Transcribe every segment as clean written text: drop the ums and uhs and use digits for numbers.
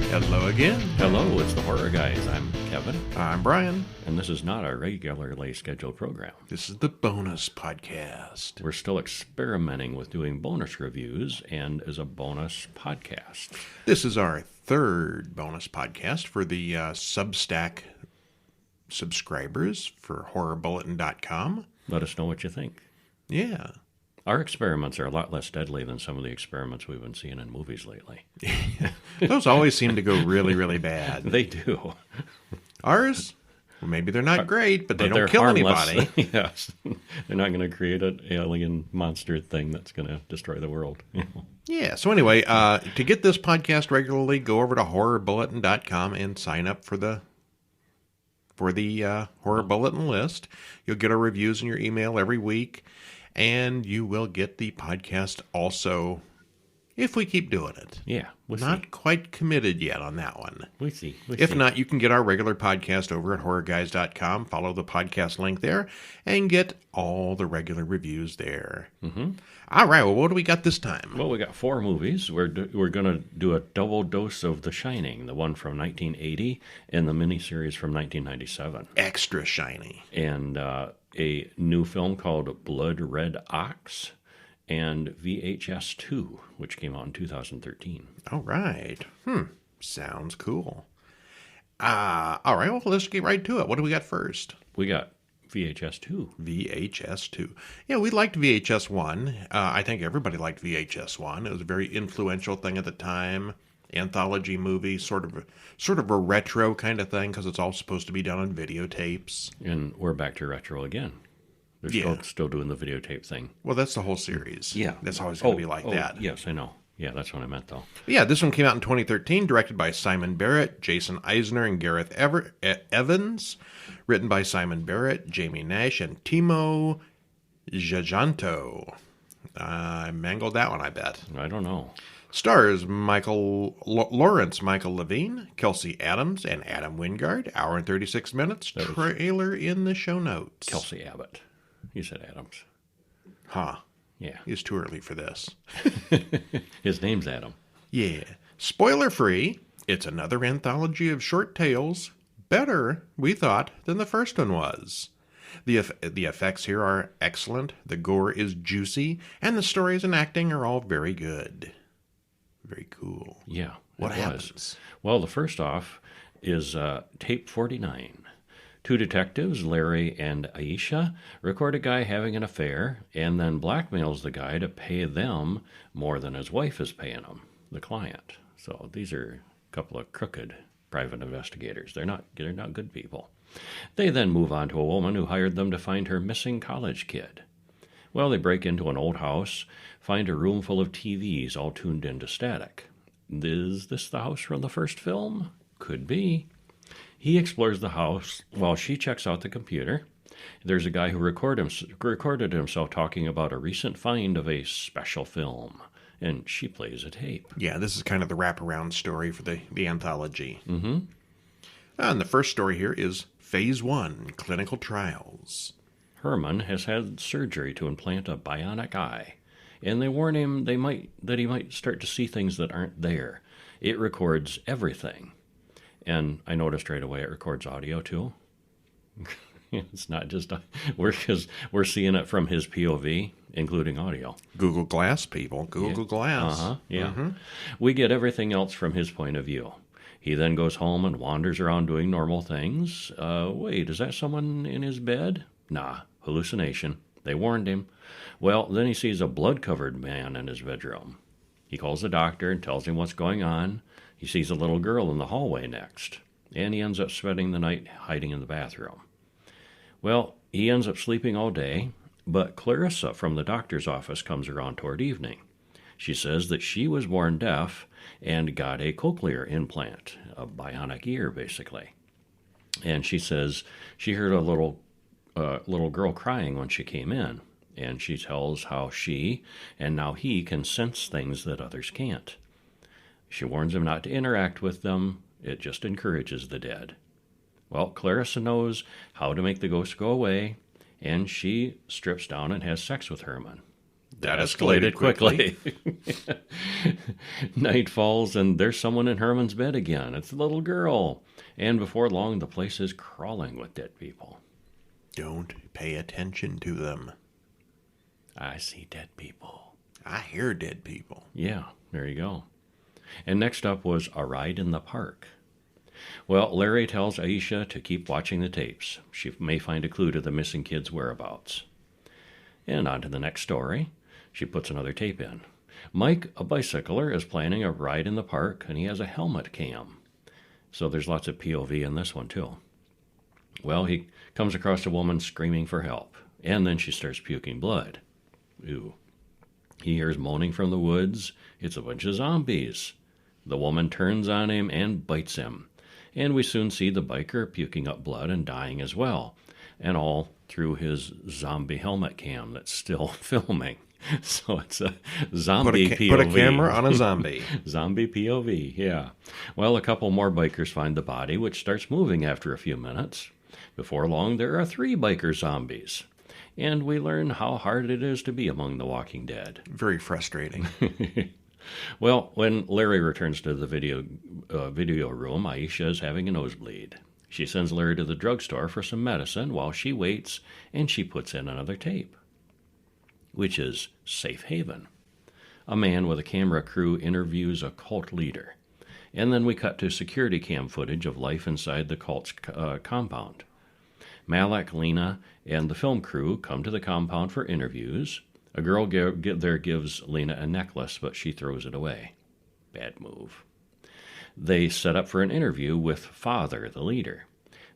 Hello again. Hello, it's the Horror Guys. I'm Kevin, I'm Brian. and this is not our regularly scheduled program. This is the bonus podcast. We're still experimenting with doing bonus reviews and as a bonus podcast. This is our third bonus podcast for the Substack subscribers for horrorbulletin.com. Let us know what you think. Yeah. Our experiments are a lot less deadly than some of the experiments we've been seeing in movies lately. Those always seem to go really, really bad. They do. Ours, well, maybe they're not great, but they They're don't kill harmless. anybody. Yes. They're not going to create an alien monster thing that's going to destroy the world. Yeah. So anyway, to get this podcast regularly, go over to horrorbulletin.com and sign up for the Horror Bulletin list. You'll get our reviews in your email every week, and you will get the podcast also if we keep doing it. Yeah. We'll Not see. quite committed yet on that one. We see. If not, you can get our regular podcast over at horrorguys.com. Follow the podcast link there and get all the regular reviews there. Mm-hmm. All right. Well, what do we got this time? Well, we got 4 movies. We're going to do a double dose of The Shining, the one from 1980 and the miniseries from 1997. Extra shiny. And a new film called Blood Red Ox and VHS 2, which came out in 2013. All right. Sounds cool. All right. Well, let's get right to it. What do we got first? We got VHS 2. VHS 2. Yeah, we liked VHS 1. I think everybody liked VHS 1. It was a very influential thing at the time. Anthology movie, sort of a retro kind of thing, because it's all supposed to be done on videotapes. And we're back to retro again. They're Yeah. still doing the videotape thing. Well, that's the whole series. Yeah. That's always going to be like that. Yes, I know. Yeah, that's what I meant, though. Yeah, this one came out in 2013, directed by Simon Barrett, Jason Eisner, and Gareth Evans. Written by Simon Barrett, Jamie Nash, and Timo Giajanto. I mangled that one, I bet. I don't know. Stars Lawrence Michael Levine, Kelsey Adams, and Adam Wingard. Hour and 36 minutes. Trailer in the show notes. Kelsey Abbott. You said Adams. Huh. Yeah. It's too early for this. His name's Adam. Yeah. Spoiler free, it's another anthology of short tales. Better, we thought, than the first one was. The effects here are excellent, the gore is juicy, and the stories and acting are all very good. Very cool. Yeah. What it happens? was. Well, the first off is tape 49. 2 detectives, Larry and Aisha, record a guy having an affair and then blackmails the guy to pay them more than his wife is paying him, the client. So these are a couple of crooked private investigators. They're not good people. They then move on to a woman who hired them to find her missing college kid. Well, they break into an old house, find a room full of TVs all tuned into static. Is this the house from the first film? Could be. He explores the house while she checks out the computer. There's a guy who recorded himself talking about a recent find of a special film, and she plays a tape. Yeah, this is kind of the wraparound story for the anthology. Mm-hmm. And the first story here is Phase 1, Clinical Trials. Herman has had surgery to implant a bionic eye, and they warn him that he might start to see things that aren't there. It records everything. And I noticed right away it records audio too. It's not just we're seeing it from his POV, including audio. Google Glass, people. Google Glass. Yeah. Mm-hmm. We get everything else from his point of view. He then goes home and wanders around doing normal things. Wait, is that someone in his bed? Nah, hallucination. They warned him. Well, then he sees a blood-covered man in his bedroom. He calls the doctor and tells him what's going on. He sees a little girl in the hallway next, and he ends up spending the night hiding in the bathroom. Well, he ends up sleeping all day, but Clarissa from the doctor's office comes around toward evening. She says that she was born deaf and got a cochlear implant, a bionic ear, basically. And she says she heard a little girl crying when she came in, and she tells how she and now he can sense things that others can't. She warns him not to interact with them. It just encourages the dead. Well, Clarissa knows how to make the ghost go away, and she strips down and has sex with Herman. That escalated quickly. Night falls, and there's someone in Herman's bed again. It's the little girl. And before long, the place is crawling with dead people. Don't pay attention to them. I see dead people. I hear dead people. Yeah, there you go. And next up was A Ride in the Park. Well, Larry tells Aisha to keep watching the tapes. She may find a clue to the missing kid's whereabouts. And on to the next story. She puts another tape in. Mike, a bicycler, is planning a ride in the park, and he has a helmet cam. So there's lots of POV in this one, too. Well, he comes across a woman screaming for help, and then she starts puking blood. Ew. He hears moaning from the woods. It's a bunch of zombies. The woman turns on him and bites him. And we soon see the biker puking up blood and dying as well. And all through his zombie helmet cam that's still filming. So it's a zombie POV. Put a camera on a zombie. Zombie POV, yeah. Well, a couple more bikers find the body, which starts moving after a few minutes. Before long, there are 3 biker zombies. And we learn how hard it is to be among the walking dead. Very frustrating. Well, when Larry returns to the video room, Aisha is having a nosebleed. She sends Larry to the drugstore for some medicine while she waits, and she puts in another tape, which is Safe Haven. A man with a camera crew interviews a cult leader. And then we cut to security cam footage of life inside the cult's compound. Malek, Lena, and the film crew come to the compound for interviews. A girl there gives Lena a necklace, but she throws it away. Bad move. They set up for an interview with Father, the leader.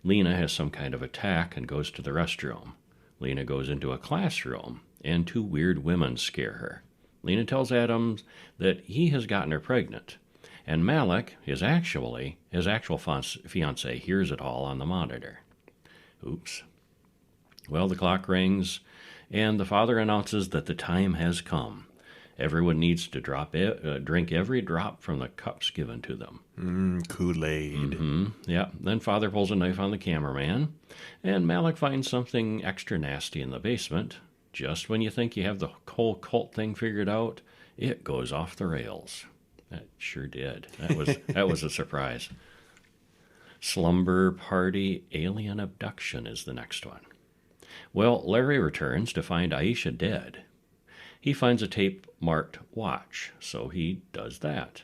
Lena has some kind of attack and goes to the restroom. Lena goes into a classroom, and 2 weird women scare her. Lena tells Adams that he has gotten her pregnant, and Malek, his actual fiancé, hears it all on the monitor. Oops. Well, the clock rings, and the father announces that the time has come. Everyone needs to drink every drop from the cups given to them. Kool-Aid. Mm-hmm. Yeah. Then Father pulls a knife on the cameraman, and Malek finds something extra nasty in the basement. Just when you think you have the whole cult thing figured out, it goes off the rails. That sure did. That was a surprise. Slumber Party Alien Abduction is the next one. Well, Larry returns to find Aisha dead. He finds a tape marked Watch, so he does that.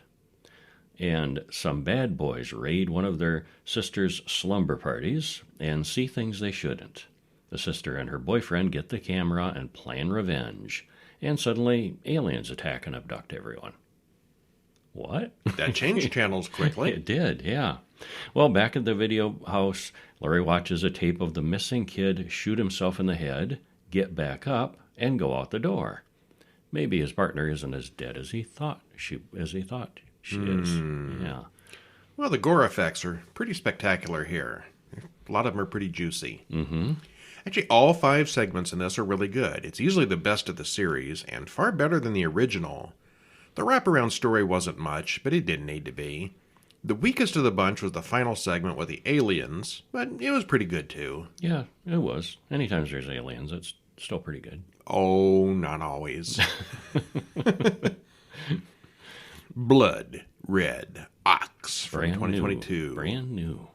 And some bad boys raid one of their sister's slumber parties and see things they shouldn't. The sister and her boyfriend get the camera and plan revenge. And suddenly, aliens attack and abduct everyone. What? That changed channels quickly. It did, yeah. Well, back at the video house, Larry watches a tape of the missing kid shoot himself in the head, get back up, and go out the door. Maybe his partner isn't as dead as he thought she is. Yeah. Well, the gore effects are pretty spectacular here. A lot of them are pretty juicy. Mm-hmm. Actually, all 5 segments in this are really good. It's easily the best of the series, and far better than the original. The wraparound story wasn't much, but it didn't need to be. The weakest of the bunch was the final segment with the aliens, but it was pretty good too. Yeah, it was. Anytime there's aliens, it's still pretty good. Oh, not always. Blood Red Ox from 2022. Brand new.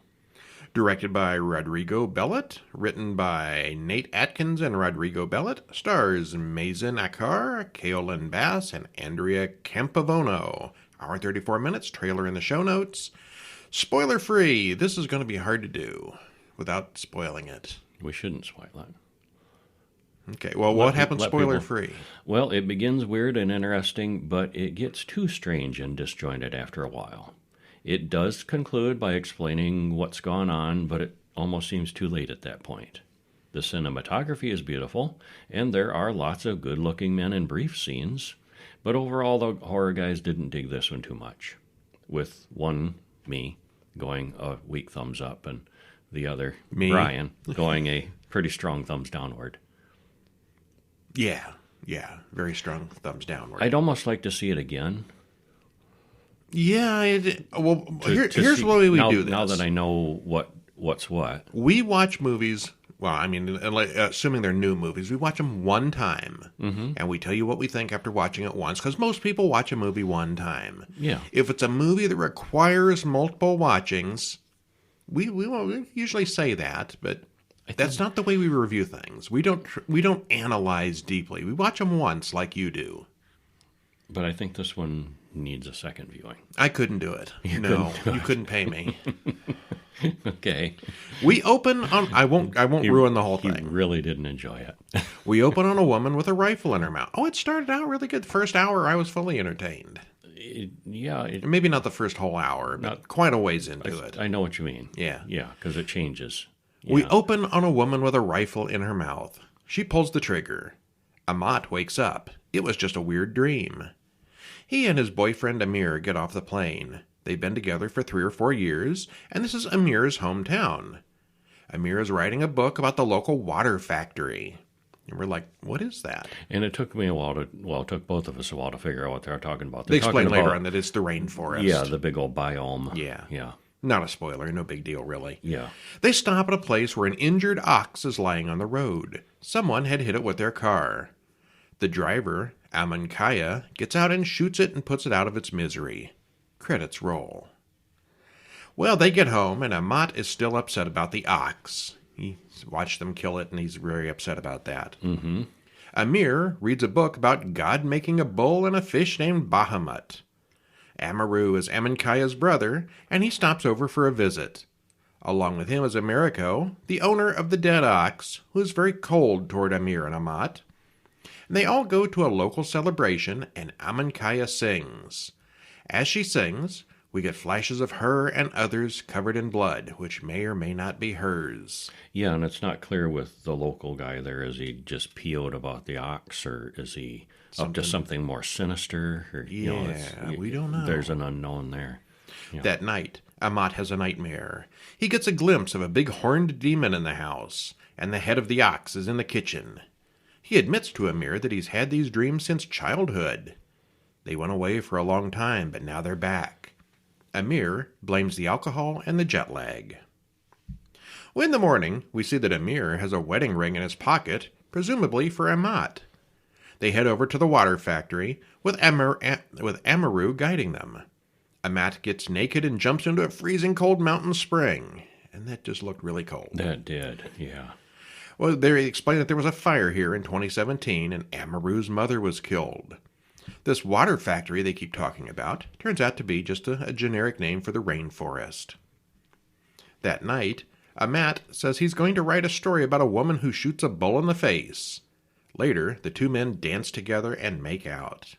Directed by Rodrigo Bellet, written by Nate Atkins and Rodrigo Bellet, stars Mazen Akar, Kaolin Bass, and Andrea Campavono. Hour and 34 minutes, trailer in the show notes. Spoiler free. This is going to be hard to do without spoiling it. We shouldn't spoil it. Okay, well, what happens spoiler free? Well, it begins weird and interesting, but it gets too strange and disjointed after a while. It does conclude by explaining what's gone on, but it almost seems too late at that point. The cinematography is beautiful, and there are lots of good-looking men in brief scenes, but overall the horror guys didn't dig this one too much, with one, me, going a weak thumbs up, and the other, me, Brian, going a pretty strong thumbs downward. Yeah, very strong thumbs downward. I'd almost like to see it again. Yeah, here's the way we do this. Now that I know what's what. We watch movies Well, I mean, assuming they're new movies, we watch them one time, and we tell you what we think after watching it once, because most people watch a movie one time. Yeah. If it's a movie that requires multiple watchings, we won't usually say that, but that's not the way we review things. We don't analyze deeply. We watch them once, like you do. But I think this one needs a second viewing. I couldn't do it. You couldn't pay me. Okay. We open on. I won't ruin the whole He thing. really didn't enjoy it. We open on a woman with a rifle in her mouth. Oh, it started out really good. The first hour, I was fully entertained. Maybe not the first whole hour, but quite a ways into it. I know what you mean. Yeah. Yeah, because it changes. We Yeah. open on a woman with a rifle in her mouth. She pulls the trigger. Amat wakes up. It was just a weird dream. He and his boyfriend Amir get off the plane. They've been together for 3 or 4 years, and this is Amir's hometown. Amir is writing a book about the local water factory. And we're like, what is that? And it took me a while it took both of us a while to figure out what they're talking about. They They're explain talking later about- on that it's the rainforest. Yeah, the big old biome. Yeah. Yeah. Not a spoiler, no big deal, really. Yeah. They stop at a place where an injured ox is lying on the road. Someone had hit it with their car. The driver, Aman Kaya, gets out and shoots it and puts it out of its misery. Credits roll. Well, they get home, and Amat is still upset about the ox. He watched them kill it, and he's very upset about that. Mm-hmm. Amir reads a book about God making a bull and a fish named Bahamut. Amaru is Amankaya's brother, and he stops over for a visit. Along with him is Americo, the owner of the dead ox, who is very cold toward Amir and Amat. They all go to a local celebration, and Amankaya sings. As she sings, we get flashes of her and others covered in blood, which may or may not be hers. Yeah, and it's not clear with the local guy there. Is he just PO'd about the ox, or is he up to something more sinister? Or, We don't know. There's an unknown there. Yeah. That night, Amat has a nightmare. He gets a glimpse of a big horned demon in the house, and the head of the ox is in the kitchen. He admits to Amir that he's had these dreams since childhood. They went away for a long time, but now they're back. Amir blames the alcohol and the jet lag. Well, in the morning, we see that Amir has a wedding ring in his pocket, presumably for Amat. They head over to the water factory, with Amaru guiding them. Amat gets naked and jumps into a freezing cold mountain spring, and that just looked really cold. That did, yeah. Well, they explain that there was a fire here in 2017, and Amaru's mother was killed. This water factory they keep talking about turns out to be just a generic name for the rainforest. That night, Amat says he's going to write a story about a woman who shoots a bull in the face. Later, the two men dance together and make out.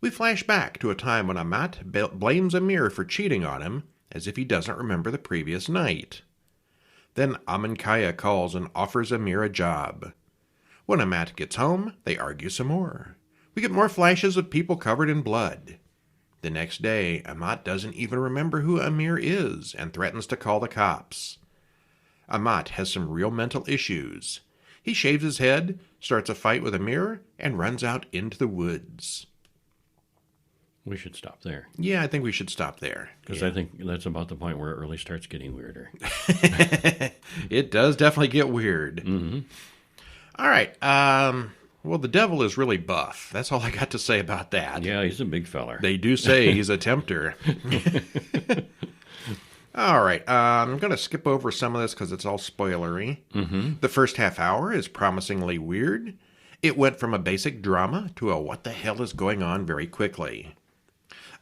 We flash back to a time when Amat blames Amir for cheating on him, as if he doesn't remember the previous night. Then Amankaya calls and offers Amir a job. When Amat gets home, they argue some more. We get more flashes of people covered in blood. The next day, Amat doesn't even remember who Amir is and threatens to call the cops. Amat has some real mental issues. He shaves his head, starts a fight with Amir, and runs out into the woods. We should stop there. Yeah, I think we should stop there. Because I think that's about the point where it really starts getting weirder. It does definitely get weird. Mm-hmm. All right. Well, the devil is really buff. That's all I got to say about that. Yeah, he's a big feller. They do say he's a tempter. All right. I'm going to skip over some of this because it's all spoilery. Mm-hmm. The first half hour is promisingly weird. It went from a basic drama to a what the hell is going on very quickly.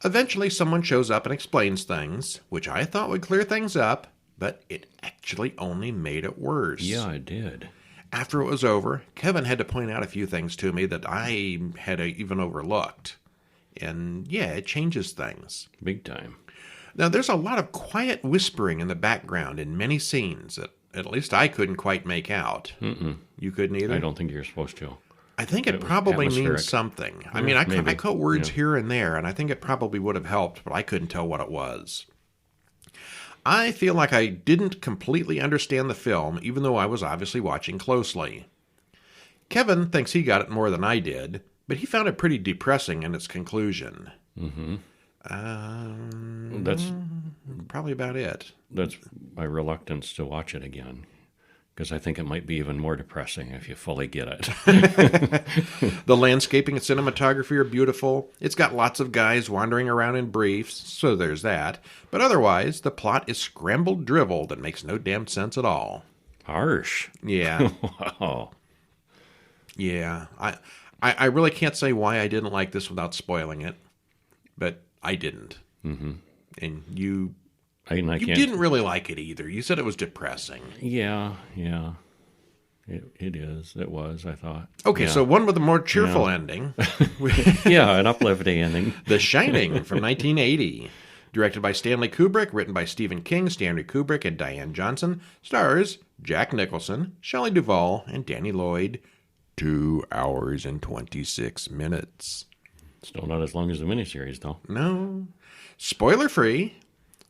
Eventually, someone shows up and explains things, which I thought would clear things up, but it actually only made it worse. Yeah, it did. After it was over, Kevin had to point out a few things to me that I had even overlooked. And yeah, it changes things. Big time. Now, there's a lot of quiet whispering in the background in many scenes that at least I couldn't quite make out. Mm-mm. You couldn't either? I don't think you're supposed to. I think it It was probably atmospheric. means something. I Yeah, mean, I maybe. caught words Yeah. here and there, and I think it probably would have helped, but I couldn't tell what it was. I feel like I didn't completely understand the film, even though I was obviously watching closely. Kevin thinks he got it more than I did, but he found it pretty depressing in its conclusion. Mm-hmm. Um, That's probably about it. my reluctance to watch it again. because I think it might be even more depressing if you fully get it. The landscaping and cinematography are beautiful. It's got lots of guys wandering around in briefs, so there's that. But otherwise, the plot is scrambled drivel that makes no damn sense at all. Harsh. Yeah. Wow. Yeah. I really can't say why I didn't like this without spoiling it, but I didn't. Mm-hmm. And you I can't. didn't really like it either. You said it was depressing. Yeah. It is. It was, I thought. Okay, Yeah. so one with a more cheerful ending. Yeah, an uplifting ending. The Shining from 1980. Directed by Stanley Kubrick, written by Stephen King, Stanley Kubrick, and Diane Johnson. Stars Jack Nicholson, Shelley Duvall, and Danny Lloyd. 2 hours and 26 minutes. Still not as long as the miniseries, though. No. Spoiler free.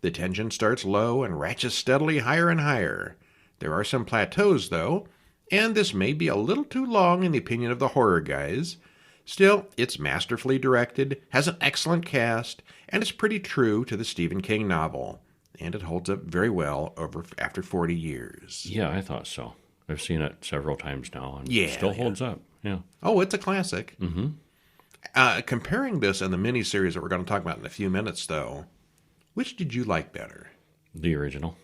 The tension starts low and ratchets steadily higher and higher. There are some plateaus, though, and this may be a little too long in the opinion of the horror guys. Still, it's masterfully directed, has an excellent cast, and is pretty true to the Stephen King novel. And it holds up very well after 40 years. Yeah, I thought so. I've seen it several times now, and Yeah, it still holds up. Yeah. Oh, it's a classic. Mm-hmm. Comparing this and the miniseries that we're going to talk about in a few minutes, though, which did you like better? The original.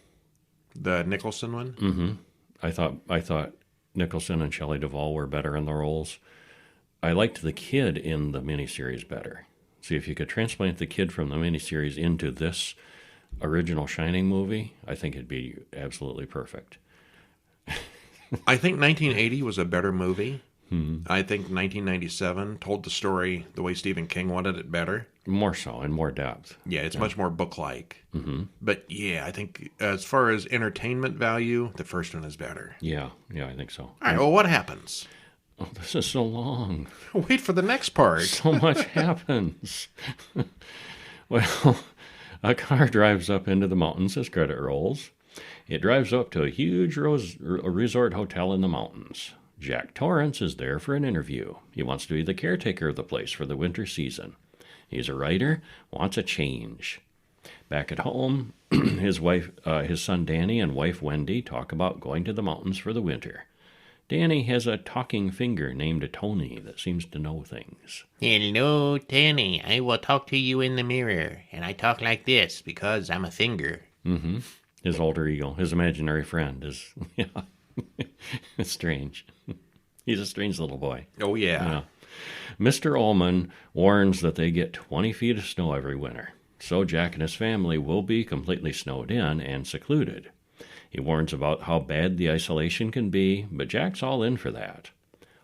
The Nicholson one? Mm-hmm. I thought Nicholson and Shelley Duvall were better in the roles. I liked the kid in the miniseries better. See, if you could transplant the kid from the miniseries into this original Shining movie, I think it'd be absolutely perfect. I think 1980 was a better movie. I think 1997 told the story the way Stephen King wanted it better. More so, and more depth. Yeah, it's much more book-like. Mm-hmm. But yeah, I think as far as entertainment value, the first one is better. Yeah, I think so. All right, well, what happens? Oh, this is so long. Wait for the next part. So much happens. Well, a car drives up into the mountains as credit rolls. It drives up to a huge resort hotel in the mountains. Jack Torrance is there for an interview. He wants to be the caretaker of the place for the winter season. He's a writer, wants a change. Back at home, his son Danny and wife Wendy talk about going to the mountains for the winter. Danny has a talking finger named Tony that seems to know things. Hello, Danny. I will talk to you in the mirror, and I talk like this because I'm a finger. Mm-hmm. His alter ego, his imaginary friend, is it's strange. He's a strange little boy. Oh, yeah. Mr. Ullman warns that they get 20 feet of snow every winter, so Jack and his family will be completely snowed in and secluded. He warns about how bad the isolation can be, but Jack's all in for that.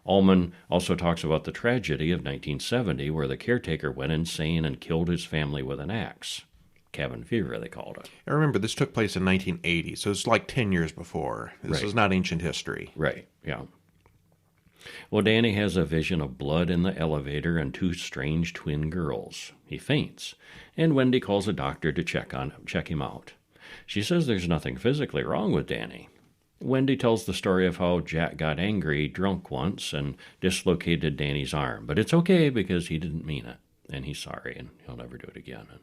Ullman also talks about the tragedy of 1970, where the caretaker went insane and killed his family with an axe. Cabin fever, they called it. I remember this took place in 1980, so it's like 10 years before. This is not ancient history. Right, yeah. Well, Danny has a vision of blood in the elevator and two strange twin girls. He faints, and Wendy calls a doctor to check him out. She says there's nothing physically wrong with Danny. Wendy tells the story of how Jack got angry drunk once and dislocated Danny's arm, but it's okay because he didn't mean it, and he's sorry, and he'll never do it again. And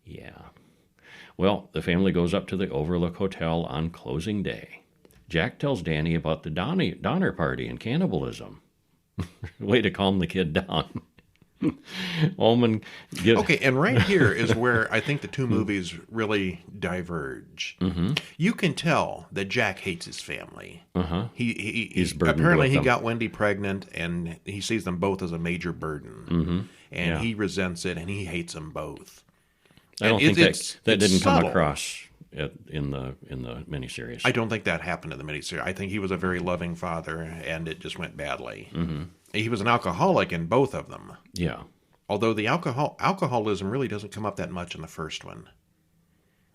yeah. Well, the family goes up to the Overlook Hotel on closing day. Jack tells Danny about the Donner Party and cannibalism. Way to calm the kid down. Ullman Okay, and right here is where I think the two movies really diverge. Mm-hmm. You can tell that Jack hates his family. Uh-huh. He's apparently he got Wendy pregnant, and he sees them both as a major burden. Mm-hmm. And he resents it, and he hates them both. I don't think that didn't subtle. come across in the miniseries. I don't think that happened in the miniseries. I think he was a very loving father, and it just went badly. Mm-hmm. He was an alcoholic in both of them. Yeah. Although the alcoholism really doesn't come up that much in the first one.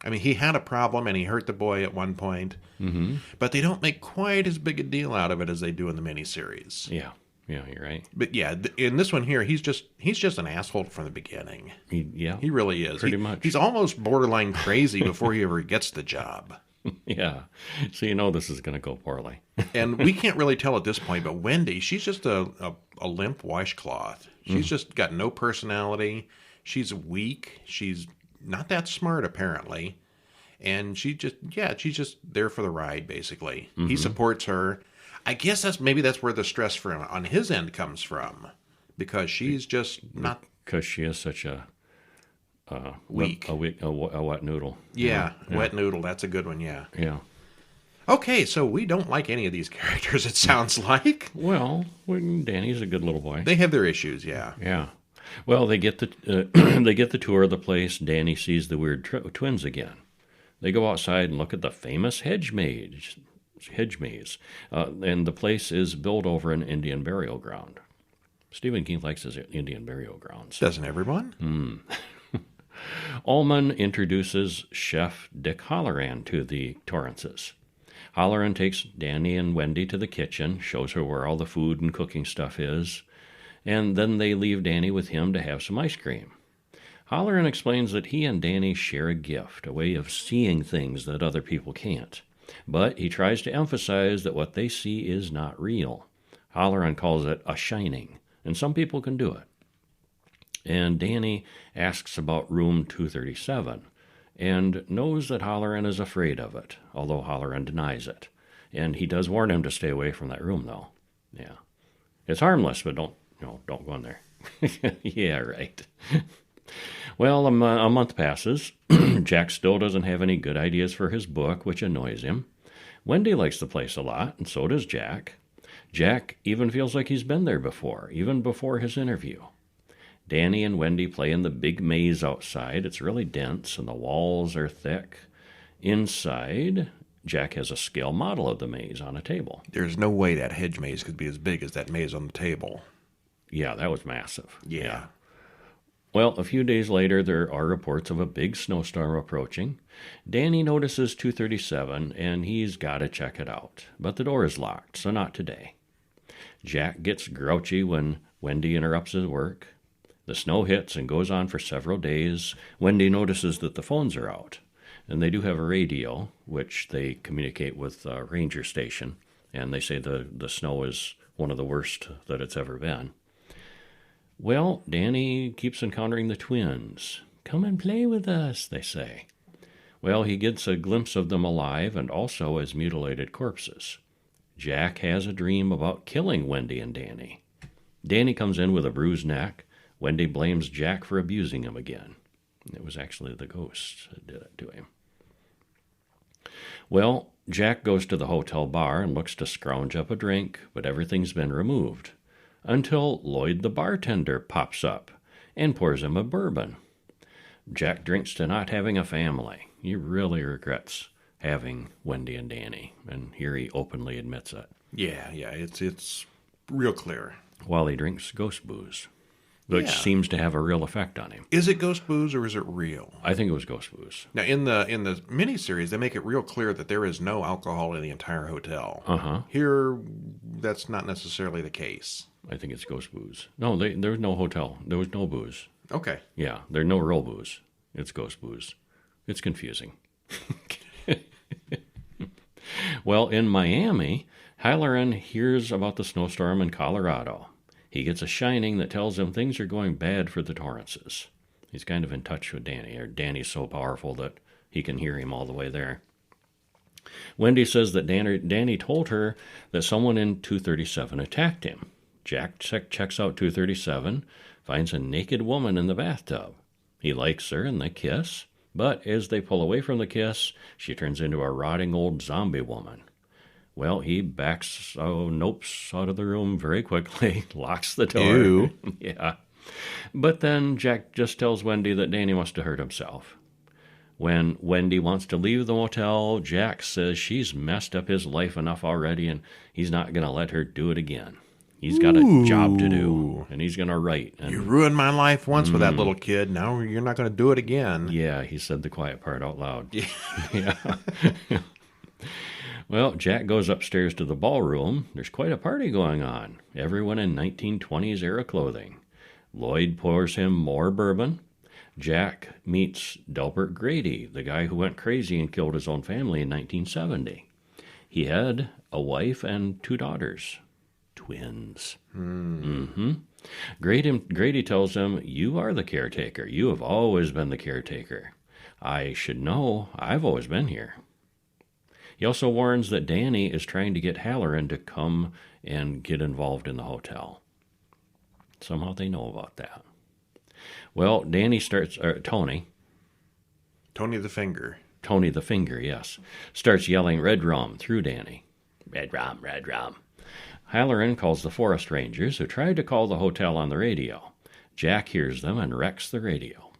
I mean, he had a problem, and he hurt the boy at one point. Mm-hmm. But they don't make quite as big a deal out of it as they do in the miniseries. Yeah. Yeah, you're right. But yeah, in this one here, he's just an asshole from the beginning. He really is. Pretty much. He's almost borderline crazy before he ever gets the job. Yeah. So you know this is going to go poorly. And we can't really tell at this point, but Wendy, she's just a limp washcloth. She's just got no personality. She's weak. She's not that smart, apparently. and she's just there for the ride, basically. He supports her. I guess that's where the stress from on his end comes from, because she's just not Because she is such a weak. a wet noodle. Yeah, wet noodle. That's a good one. Yeah. Yeah. Okay, so we don't like any of these characters. It sounds like Well, Danny's a good little boy. they have their issues. Yeah. Yeah. Well, they get the they get the tour of the place. Danny sees the weird twins again. They go outside and look at the famous hedge maze. And the place is built over an Indian burial ground. Stephen King likes his Indian burial grounds. Doesn't everyone? Ullman introduces Chef Dick Halloran to the Torrances. Halloran takes Danny and Wendy to the kitchen, shows her where all the food and cooking stuff is, and then they leave Danny with him to have some ice cream. Halloran explains that he and Danny share a gift, a way of seeing things that other people can't. But he tries to emphasize that what they see is not real. Halloran calls it a shining, and some people can do it. And Danny asks about room 237, and knows that Halloran is afraid of it, although Halloran denies it. And he does warn him to stay away from that room, though. Yeah. It's harmless, but don't go in there. Yeah, right. Well, a month passes. Jack still doesn't have any good ideas for his book, which annoys him. Wendy likes the place a lot, and so does Jack. Jack even feels like he's been there before, even before his interview. Danny and Wendy play in the big maze outside. It's really dense, and the walls are thick. Inside, Jack has a scale model of the maze on a table. There's no way that hedge maze could be as big as that maze on the table. Yeah, that was massive. Yeah. Well, a few days later, there are reports of a big snowstorm approaching. Danny notices 237, and he's got to check it out. But the door is locked, so not today. Jack gets grouchy when Wendy interrupts his work. The snow hits and goes on for several days. Wendy notices that the phones are out, and they do have a radio, which they communicate with a ranger station, and they say the snow is one of the worst that it's ever been. Well, Danny keeps encountering the twins. Come and play with us, they say. Well, he gets a glimpse of them alive and also as mutilated corpses. Jack has a dream about killing Wendy and Danny. Danny comes in with a bruised neck. Wendy blames Jack for abusing him again. It was actually the ghosts that did it to him. Well, Jack goes to the hotel bar and looks to scrounge up a drink, but everything's been removed. Until Lloyd the bartender pops up and pours him a bourbon. Jack drinks to not having a family. He really regrets having Wendy and Danny, and here he openly admits it. Yeah, it's real clear. While he drinks ghost booze, which Yeah. seems to have a real effect on him. Is it ghost booze or is it real? I think it was ghost booze. Now, in the miniseries, they make it real clear that there is no alcohol in the entire hotel. Uh-huh. Here, that's not necessarily the case. I think it's ghost booze. No, there was no hotel. There was no booze. Okay. Yeah, there's no real booze. It's ghost booze. It's confusing. Well, in Miami, Halloran hears about the snowstorm in Colorado. He gets a shining that tells him things are going bad for the Torrances. He's kind of in touch with Danny, or Danny's so powerful that he can hear him all the way there. Wendy says that Danny told her that someone in 237 attacked him. Jack checks out 237, finds a naked woman in the bathtub. He likes her and they kiss, but as they pull away from the kiss, she turns into a rotting old zombie woman. Well, he nopes out of the room very quickly, locks the door. Ew. Yeah. But then Jack just tells Wendy that Danny must have hurt himself. When Wendy wants to leave the motel, Jack says she's messed up his life enough already and he's not going to let her do it again. He's got a job to do, and he's going to write. And You ruined my life once with that little kid. Now you're not going to do it again. yeah, he said the quiet part out loud. Yeah. Well, Jack goes upstairs to the ballroom. There's quite a party going on. Everyone in 1920s era clothing. Lloyd pours him more bourbon. Jack meets Delbert Grady, the guy who went crazy and killed his own family in 1970. He had a wife and 2 daughters. Twins. Grady tells him, "You are the caretaker. You have always been the caretaker." I should know. I've always been here. He also warns that Danny is trying to get Halloran to come and get involved in the hotel. Somehow they know about that. Well, Tony Tony the Finger. Tony the Finger, yes, starts yelling red rum through Danny. Red rum, red rum. Halloran calls the forest rangers, who tried to call the hotel on the radio. Jack hears them and wrecks the radio.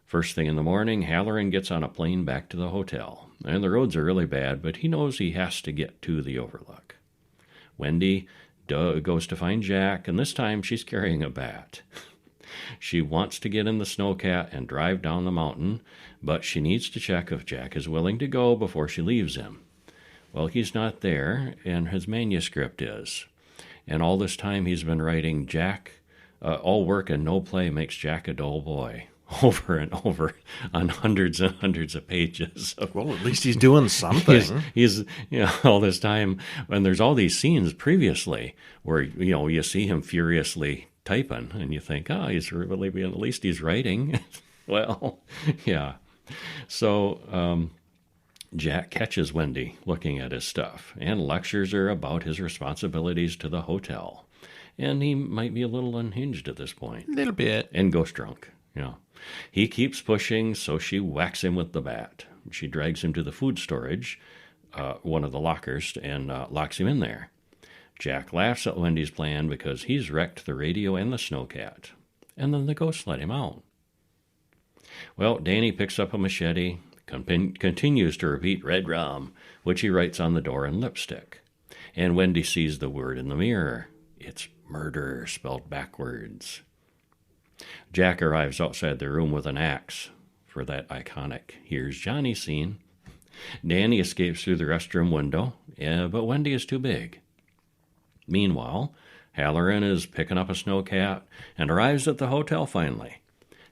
First thing in the morning, Halloran gets on a plane back to the hotel. And the roads are really bad, but he knows he has to get to the Overlook. Wendy goes to find Jack, and this time she's carrying a bat. She wants to get in the snowcat and drive down the mountain, but she needs to check if Jack is willing to go before she leaves him. Well, he's not there, and his manuscript is. And all this time he's been writing Jack, all work and no play makes Jack a dull boy, over and over on hundreds and hundreds of pages. Well, at least he's doing something. he's all this time, and there's all these scenes previously where, you see him furiously typing, and you think, he's really being, at least he's writing. Well, yeah. So Jack catches Wendy looking at his stuff and lectures her about his responsibilities to the hotel. And he might be a little unhinged at this point. A little bit. And ghost drunk, He keeps pushing, so she whacks him with the bat. She drags him to the food storage, one of the lockers, and locks him in there. Jack laughs at Wendy's plan because he's wrecked the radio and the snowcat. And then the ghosts let him out. Well, Danny picks up a machete, continues to repeat red rum, which he writes on the door in lipstick. And Wendy sees the word in the mirror. It's murder spelled backwards. Jack arrives outside the room with an axe for that iconic "Here's Johnny" scene. Danny escapes through the restroom window, but Wendy is too big. Meanwhile, Halloran is picking up a snowcat and arrives at the hotel finally.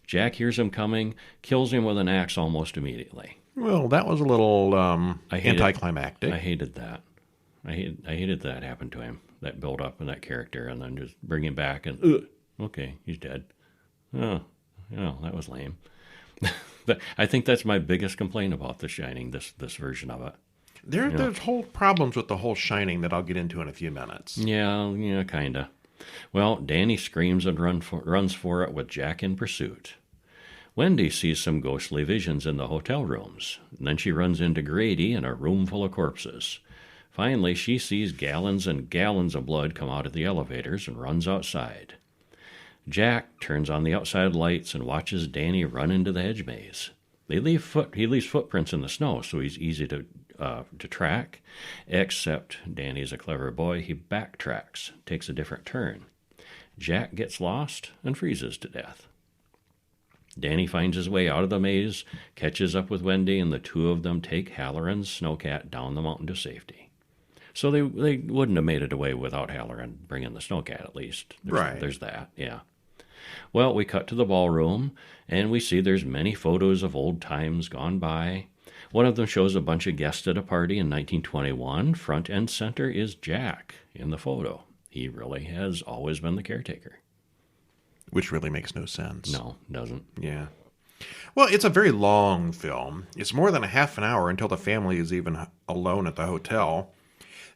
Jack hears him coming, kills him with an axe almost immediately. Well, that was a little anticlimactic. I hated that. I hated that happened to him, that build up in that character, and then just bring him back and, okay, he's dead. Oh, that was lame. I think that's my biggest complaint about The Shining, this version of it. There's whole problems with the whole Shining that I'll get into in a few minutes. Yeah, kind of. Well, Danny screams and runs for it with Jack in pursuit. Wendy sees some ghostly visions in the hotel rooms. And then she runs into Grady in a room full of corpses. Finally, she sees gallons and gallons of blood come out of the elevators and runs outside. Jack turns on the outside lights and watches Danny run into the hedge maze. He leaves footprints in the snow, so he's easy to track, except Danny's a clever boy. He backtracks, takes a different turn. Jack gets lost and freezes to death. Danny finds his way out of the maze, catches up with Wendy, and the two of them take Halloran's snowcat down the mountain to safety. So they wouldn't have made it away without Halloran bringing the snowcat, at least. There's that, yeah. Well, we cut to the ballroom, and we see there's many photos of old times gone by. One of them shows a bunch of guests at a party in 1921. Front and center is Jack in the photo. He really has always been the caretaker. Which really makes no sense. No, doesn't. Yeah. Well, it's a very long film. It's more than a half an hour until the family is even alone at the hotel.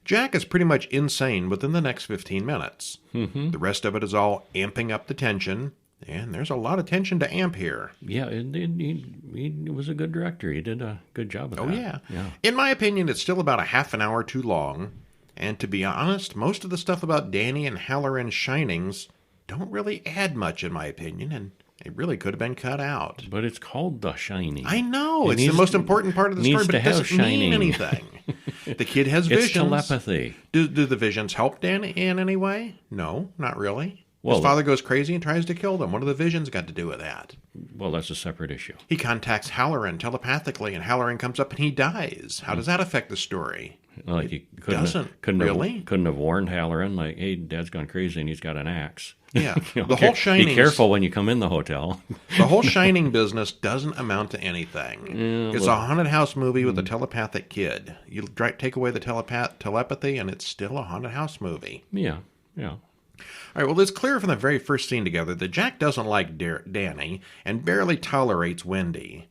Jack is pretty much insane within the next 15 minutes. Mm-hmm. The rest of it is all amping up the tension, and there's a lot of tension to amp here. Yeah, he was a good director. He did a good job of that. Oh, yeah. In my opinion, it's still about a half an hour too long. And to be honest, most of the stuff about Danny and Halloran's shinings don't really add much, in my opinion, and it really could have been cut out. But it's called The Shining. I know. It's the most important part of the story, but it doesn't mean anything. The kid has visions. It's telepathy. Do the visions help Danny in any way? No, not really. Well, his father goes crazy and tries to kill them. What do the visions got to do with that? Well, that's a separate issue. He contacts Halloran telepathically, and Halloran comes up and he dies. How does that affect the story? Like he couldn't have warned Halloran, like, hey, Dad's gone crazy and he's got an axe. Yeah. The whole Shining. Be careful when you come in the hotel. The whole Shining business doesn't amount to anything. It's a haunted house movie with a telepathic kid. You take away the telepathy, and it's still a haunted house movie. Yeah. All right, well, it's clear from the very first scene together that Jack doesn't like Danny and barely tolerates Wendy.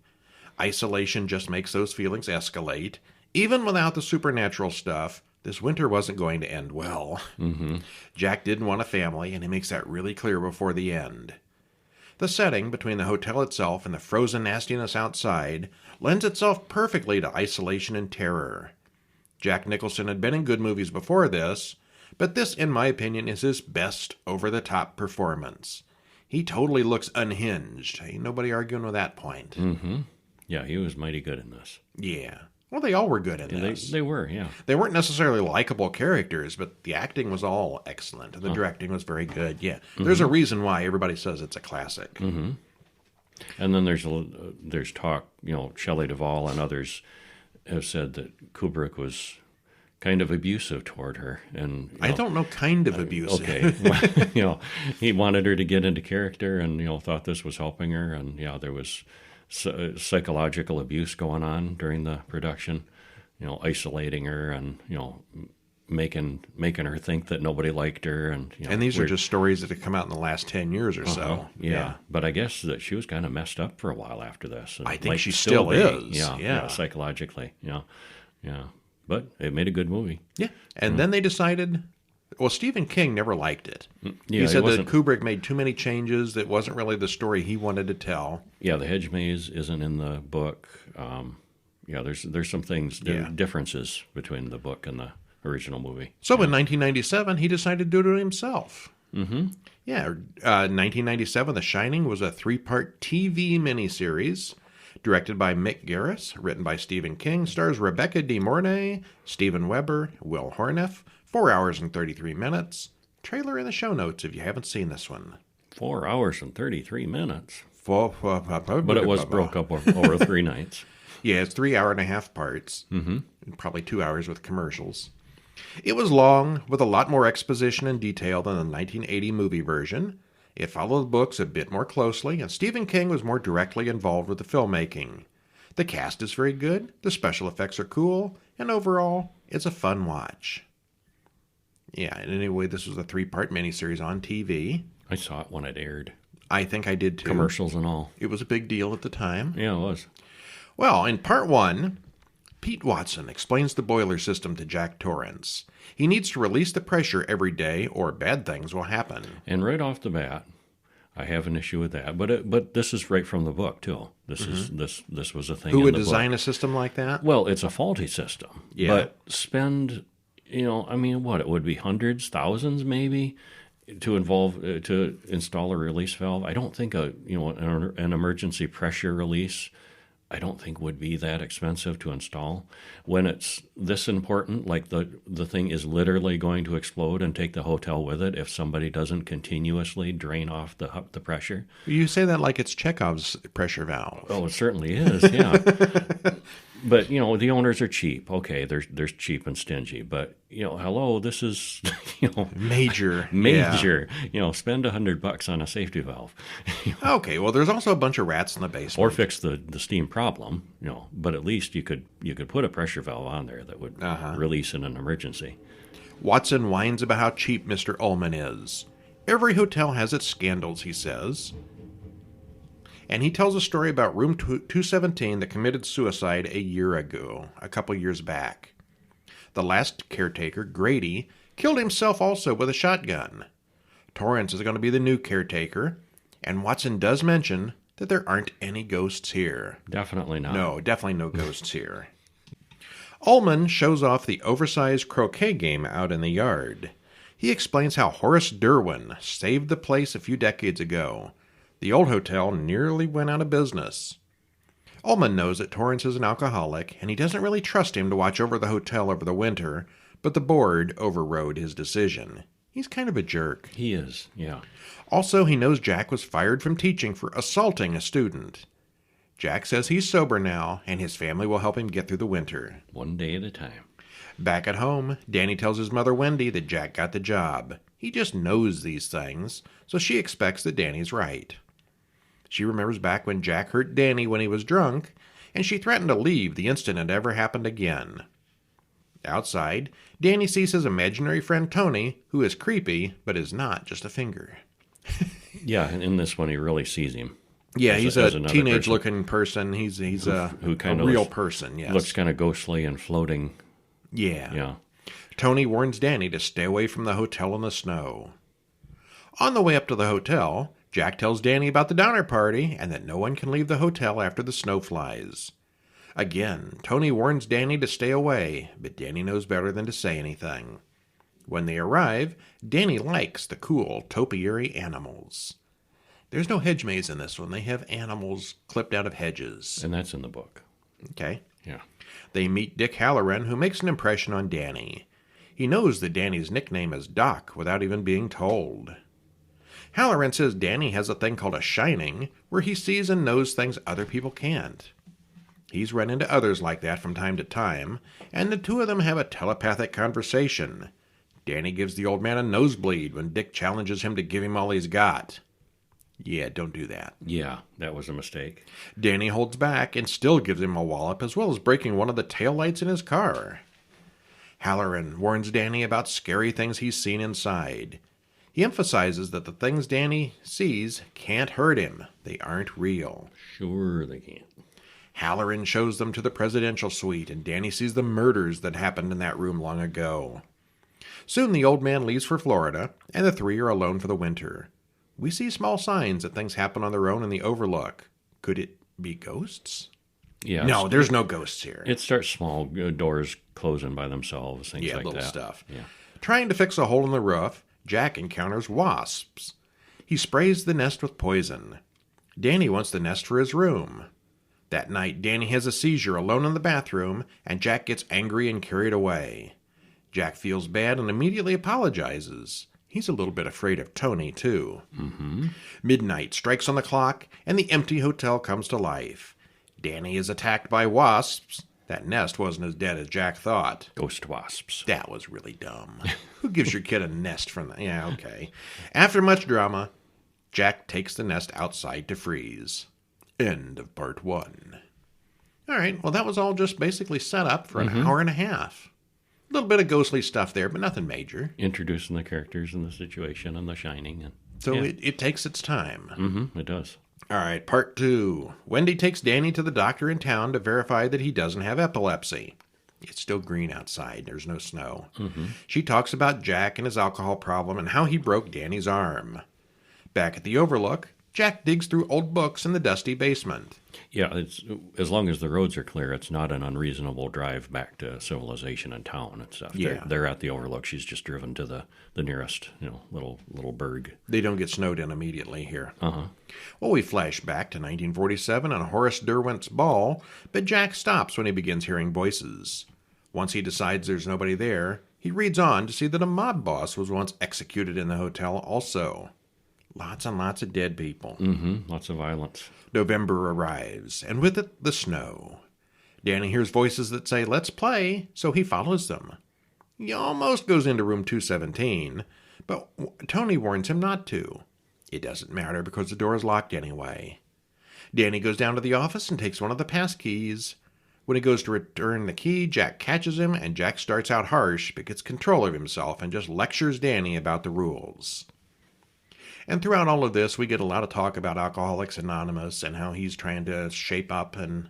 Isolation just makes those feelings escalate. Even without the supernatural stuff, this winter wasn't going to end well. Jack didn't want a family, and he makes that really clear before the end. The setting between the hotel itself and the frozen nastiness outside lends itself perfectly to isolation and terror. Jack Nicholson had been in good movies before this, but this, in my opinion, is his best over-the-top performance. He totally looks unhinged. Ain't nobody arguing with that point. Yeah, he was mighty good in this. Yeah. Well, they all were good in They, this. they were, yeah. They weren't necessarily likable characters, but the acting was all excellent, and the directing was very good. Yeah, there's a reason why everybody says it's a classic. And then there's talk, Shelley Duvall and others have said that Kubrick was kind of abusive toward her, and I don't know, kind of abusive. okay, he wanted her to get into character, and thought this was helping her, and there was psychological abuse going on during the production, isolating her and making her think that nobody liked her, and And these are just stories that have come out in the last 10 years or so. Yeah, but I guess that she was kind of messed up for a while after this. And I think might she still be. is. Yeah, psychologically. Yeah. But it made a good movie. Yeah. And then they decided, well, Stephen King never liked it. Yeah, he said that wasn't- Kubrick made too many changes. That wasn't really the story he wanted to tell. Yeah, the hedge maze isn't in the book. There's some things, Yeah. differences between the book and the original movie. So in 1997, he decided to do it himself. Yeah, 1997, The Shining was a 3-part TV miniseries directed by Mick Garris, written by Stephen King, stars Rebecca De Mornay, Steven Weber, Will Horneff, 4 hours and 33 minutes. Trailer in the show notes if you haven't seen this one. 4 hours and 33 minutes. But But it was broke up over 3 nights. Yeah, it's 3.5 parts. Probably 2 hours with commercials. It was long, with a lot more exposition and detail than the 1980 movie version. It followed the books a bit more closely, and Stephen King was more directly involved with the filmmaking. The cast is very good, the special effects are cool, and overall, it's a fun watch. Yeah, and anyway, this was a 3-part miniseries on TV. I saw it when it aired. I think I did too. Commercials and all. It was a big deal at the time. Yeah, it was. Well, in part 1, Pete Watson explains the boiler system to Jack Torrance. He needs to release the pressure every day or bad things will happen. And right off the bat, I have an issue with that. But this is right from the book too. This was a thing. Who in would the design book. a system like that? Well, it's a faulty system. Yeah. But spend, what it would be hundreds, thousands maybe, to install a release valve. I don't think an emergency pressure release, I don't think would be that expensive to install. When it's this important, like the thing is literally going to explode and take the hotel with it if somebody doesn't continuously drain off the pressure. You say that like it's Chekhov's pressure valve. Oh, it certainly is, yeah. But, the owners are cheap. Okay, there's cheap and stingy. But, hello, this is, Major. major. Spend $100 on a safety valve. Yeah. Okay, well, there's also a bunch of rats in the basement. Or fix the steam problem, but at least you could put a pressure valve on there that would release in an emergency. Watson whines about how cheap Mr. Ullman is. Every hotel has its scandals, he says. And he tells a story about room 217 that committed suicide a year ago, a couple years back. The last caretaker, Grady, killed himself also with a shotgun. Torrance is going to be the new caretaker, and Watson does mention that there aren't any ghosts here. Definitely not. No, definitely no ghosts here. Ullman shows off the oversized croquet game out in the yard. He explains how Horace Derwin saved the place a few decades ago. The old hotel nearly went out of business. Ullman knows that Torrance is an alcoholic, and he doesn't really trust him to watch over the hotel over the winter, but the board overrode his decision. He's kind of a jerk. He is, yeah. Also, he knows Jack was fired from teaching for assaulting a student. Jack says he's sober now, and his family will help him get through the winter. One day at a time. Back at home, Danny tells his mother Wendy that Jack got the job. He just knows these things, so she expects that Danny's right. She remembers back when Jack hurt Danny when he was drunk, and she threatened to leave the instant it ever happened again. Outside, Danny sees his imaginary friend Tony, who is creepy, but is not just a finger. Yeah, and in this one he really sees him. Yeah, as he's as a another teenage-looking person. He's who a kind of real person, yes. looks kind of ghostly and floating. Yeah. Yeah. Tony warns Danny to stay away from the hotel in the snow. On the way up to the hotel, Jack tells Danny about the downer party and that no one can leave the hotel after the snow flies. Again, Tony warns Danny to stay away, but Danny knows better than to say anything. When they arrive, Danny likes the cool topiary animals. There's no hedge maze in this one. They have animals clipped out of hedges. And that's in the book. Okay. Yeah. They meet Dick Halloran, who makes an impression on Danny. He knows that Danny's nickname is Doc without even being told. Halloran says Danny has a thing called a shining, where he sees and knows things other people can't. He's run into others like that from time to time, and the two of them have a telepathic conversation. Danny gives the old man a nosebleed when Dick challenges him to give him all he's got. Yeah, don't do that. Yeah, that was a mistake. Danny holds back and still gives him a wallop, as well as breaking one of the taillights in his car. Halloran warns Danny about scary things he's seen inside. He emphasizes that the things Danny sees can't hurt him. They aren't real. Sure they can't. Halloran shows them to the presidential suite, and Danny sees the murders that happened in that room long ago. Soon the old man leaves for Florida, and the three are alone for the winter. We see small signs that things happen on their own in the Overlook. Could it be ghosts? Yeah. No, there's no ghosts here. It starts small, doors closing by themselves, things like little that. stuff. Yeah. Trying to fix a hole in the roof, Jack encounters wasps. He sprays the nest with poison. Danny wants the nest for his room. That night, Danny has a seizure alone in the bathroom, and Jack gets angry and carried away. Jack feels bad and immediately apologizes. He's a little bit afraid of Tony, too. Mm-hmm. Midnight strikes on the clock, and the empty hotel comes to life. Danny is attacked by wasps. That nest wasn't as dead as Jack thought. Ghost wasps. That was really dumb. Who gives your kid a nest from the... Yeah, okay. After much drama, Jack takes the nest outside to freeze. End of part 1. All right, well, that was all just basically set up for an hour and a half. A little bit of ghostly stuff there, but nothing major. Introducing the characters and the situation and the shining. And So yeah. it takes its time. It does. All right, part 2. Wendy takes Danny to the doctor in town to verify that he doesn't have epilepsy. It's still green outside. There's no snow. She talks about Jack and his alcohol problem and how he broke Danny's arm. Back at the Overlook, Jack digs through old books in the dusty basement. Yeah, it's as long as the roads are clear, it's not an unreasonable drive back to civilization and town and stuff. Yeah. They're at the Overlook. She's just driven to the nearest, little burg. They don't get snowed in immediately here. Uh-huh. Well, we flash back to 1947 on Horace Derwent's ball, but Jack stops when he begins hearing voices. Once he decides there's nobody there, he reads on to see that a mob boss was once executed in the hotel also. Lots and lots of dead people. Lots of violence. November arrives, and with it, the snow. Danny hears voices that say, "Let's play," so he follows them. He almost goes into room 217, but Tony warns him not to. It doesn't matter because the door is locked anyway. Danny goes down to the office and takes one of the pass keys. When he goes to return the key, Jack catches him, and Jack starts out harsh but gets control of himself and just lectures Danny about the rules. And throughout all of this, we get a lot of talk about Alcoholics Anonymous and how he's trying to shape up. And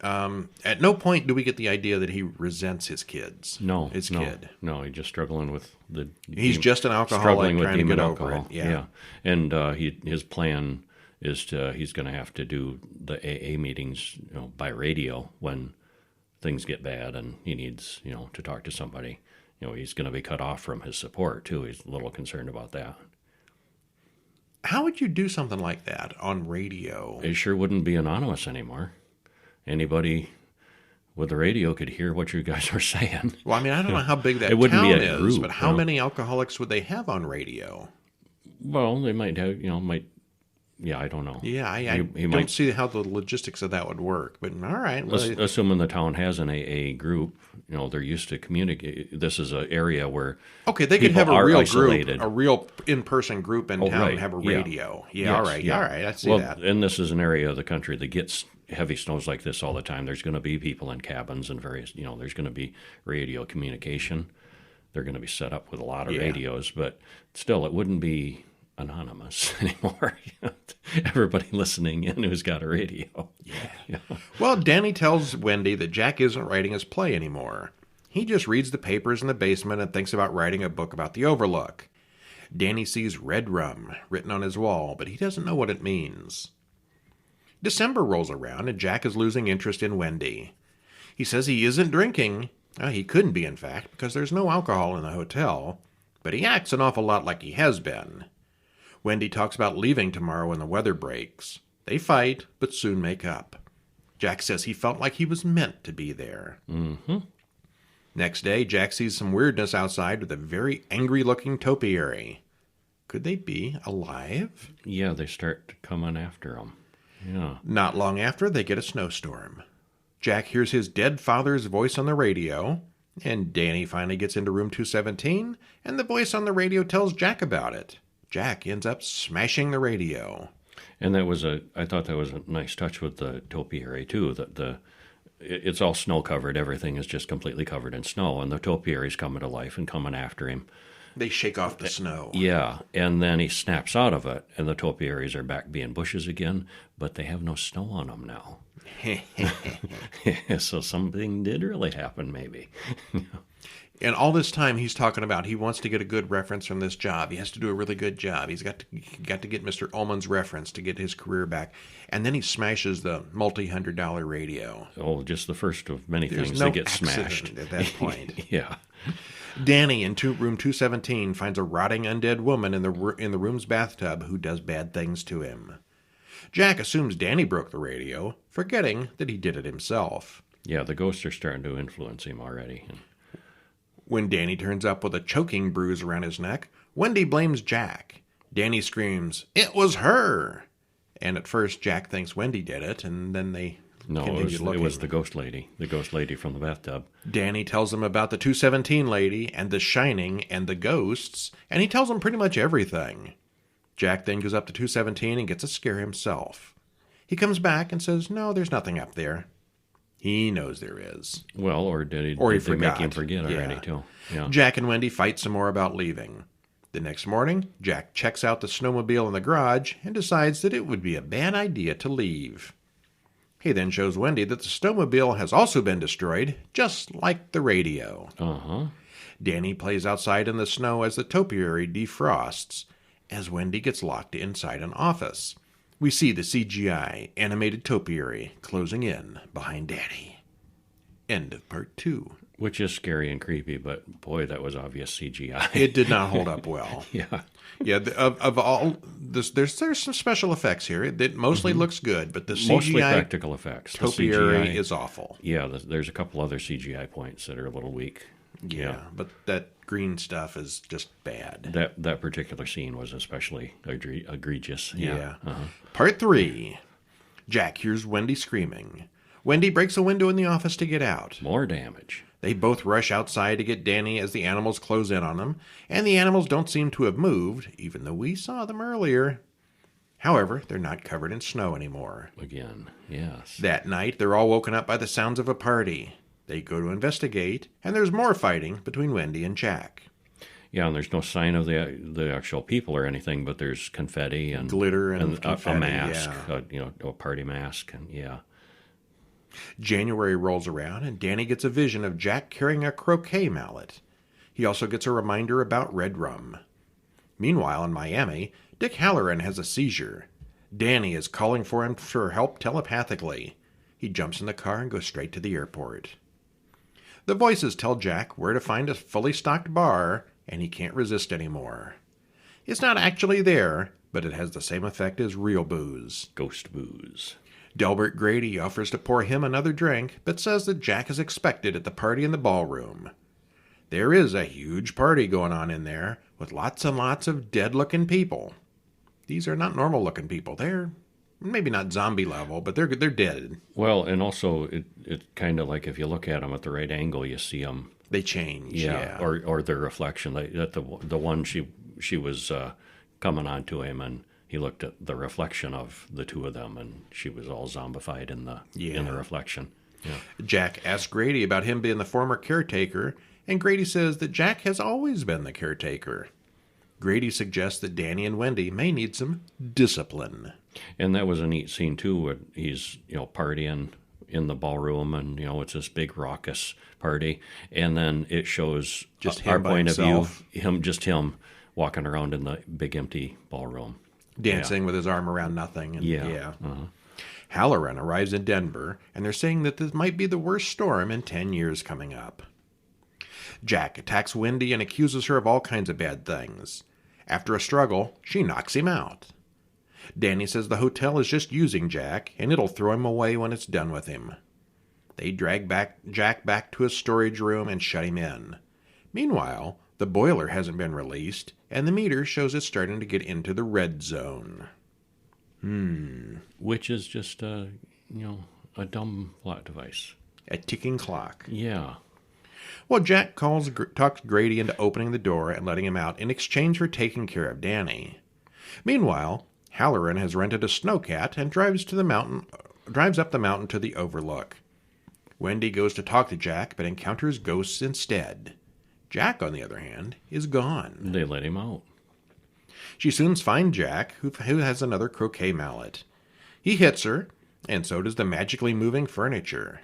at no point do we get the idea that he resents his kids. His kid. No, he's just struggling with the. He's just an alcoholic struggling with trying to demon get alcohol. over it. Yeah. And his plan is he's going to have to do the AA meetings, by radio when things get bad and he needs, to talk to somebody. He's going to be cut off from his support too. He's a little concerned about that. How would you do something like that on radio? It sure wouldn't be anonymous anymore. Anybody with the radio could hear what you guys are saying. Well, I mean, I don't know how big that It wouldn't town be a is, group, but how many alcoholics would they have on radio? Well, they might have, yeah, I don't know. Yeah, I don't see how the logistics of that would work. But all right. Well, assuming the town has an AA group, they're used to communicate. This is an area where okay, they could have a are real isolated. group, a real in-person group in town and have a radio. Yeah, all right, I see that. And this is an area of the country that gets heavy snows like this all the time. There's going to be people in cabins and various, there's going to be radio communication. They're going to be set up with a lot of radios, but still, it wouldn't be anonymous anymore. Everybody listening in who's got a radio. Yeah. Well, Danny tells Wendy that Jack isn't writing his play anymore. He just reads the papers in the basement and thinks about writing a book about the Overlook. Danny sees Red Rum written on his wall, but he doesn't know what it means. December rolls around and Jack is losing interest in Wendy. He says he isn't drinking. He couldn't be, in fact, because there's no alcohol in the hotel, but he acts an awful lot like he has been. Wendy talks about leaving tomorrow when the weather breaks. They fight, but soon make up. Jack says he felt like he was meant to be there. Mm-hmm. Next day, Jack sees some weirdness outside with a very angry-looking topiary. Could they be alive? Yeah, they start coming after him. Yeah. Not long after, they get a snowstorm. Jack hears his dead father's voice on the radio, and Danny finally gets into room 217, and the voice on the radio tells Jack about it. Jack ends up smashing the radio. And I thought that was a nice touch with the topiary, too, that it's all snow covered. Everything is just completely covered in snow, and the topiary's coming to life and coming after him. They shake off the snow. Yeah, and then he snaps out of it, and the topiaries are back being bushes again, but they have no snow on them now. So something did really happen, maybe. And all this time, he's talking about he wants to get a good reference from this job. He has to do a really good job. He's got to get Mr. Ullman's reference to get his career back. And then he smashes the multi-$100 radio. Oh, just the first of many There's things no that get accident smashed. at that point. Yeah. Danny in room 217 finds a rotting undead woman in the room's bathtub who does bad things to him. Jack assumes Danny broke the radio, forgetting that he did it himself. Yeah, the ghosts are starting to influence him already. When Danny turns up with a choking bruise around his neck, Wendy blames Jack. Danny screams, "It was her!" And at first, Jack thinks Wendy did it, and then they No, continue it looking. was the ghost lady from the bathtub. Danny tells them about the 217 lady and the Shining and the ghosts, and he tells them pretty much everything. Jack then goes up to 217 and gets a scare himself. He comes back and says, "No, there's nothing up there." He knows there is. Well, or did He they make forgot. him forget already, Yeah. too? Yeah. Jack and Wendy fight some more about leaving. The next morning, Jack checks out the snowmobile in the garage and decides that it would be a bad idea to leave. He then shows Wendy that the snowmobile has also been destroyed, just like the radio. Uh-huh. Danny plays outside in the snow as the topiary defrosts, as Wendy gets locked inside an office. We see the CGI animated topiary closing in behind Danny. End of part 2. Which is scary and creepy, but boy, that was obvious CGI. It did not hold up well. Yeah. Yeah, of all this, there's some special effects here. It mostly looks good, but the Mostly CGI practical effects. The topiary CGI is awful. Yeah, there's a couple other CGI points that are a little weak. Yeah, but that green stuff is just bad. That particular scene was especially egregious. Yeah. Uh-huh. Part 3. Jack hears Wendy screaming. Wendy breaks a window in the office to get out. More damage. They both rush outside to get Danny as the animals close in on them, and the animals don't seem to have moved, even though we saw them earlier. However, they're not covered in snow anymore. Again, yes. That night, they're all woken up by the sounds of a party. They go to investigate, and there's more fighting between Wendy and Jack. Yeah, and there's no sign of the actual people or anything, but there's confetti and Glitter and a confetti, mask, yeah. A party mask, and yeah. January rolls around, and Danny gets a vision of Jack carrying a croquet mallet. He also gets a reminder about Red Rum. Meanwhile, in Miami, Dick Halloran has a seizure. Danny is calling for him for help telepathically. He jumps in the car and goes straight to the airport. The voices tell Jack where to find a fully stocked bar, and he can't resist anymore. It's not actually there, but it has the same effect as real booze. Ghost booze. Delbert Grady offers to pour him another drink, but says that Jack is expected at the party in the ballroom. There is a huge party going on in there, with lots and lots of dead-looking people. These are not normal-looking people. They're maybe not zombie level, but they're dead. Well, and also it kind of like if you look at them at the right angle, you see them. They change. Yeah. Or their reflection. That the one she was coming on to him, and he looked at the reflection of the two of them, and she was all zombified in the reflection. Yeah. Jack asks Grady about him being the former caretaker, and Grady says that Jack has always been the caretaker. Grady suggests that Danny and Wendy may need some discipline. And that was a neat scene too, where he's partying in the ballroom, and it's this big raucous party, and then it shows Just our him by point himself. of view, him walking around in the big empty ballroom, Dancing with his arm around nothing. And, Yeah. Halloran arrives in Denver, and they're saying that this might be the worst storm in 10 years coming up. Jack attacks Wendy and accuses her of all kinds of bad things. After a struggle, she knocks him out. Danny says the hotel is just using Jack, and it'll throw him away when it's done with him. They drag Jack back to his storage room and shut him in. Meanwhile, the boiler hasn't been released, and the meter shows it's starting to get into the red zone. which is just a dumb plot device. A ticking clock. Yeah. Well, Jack talks Grady into opening the door and letting him out in exchange for taking care of Danny. Meanwhile, Halloran has rented a snowcat and drives up the mountain to the overlook. Wendy goes to talk to Jack, but encounters ghosts instead. Jack, on the other hand, is gone. They let him out. She soon finds Jack, who has another croquet mallet. He hits her, and so does the magically moving furniture.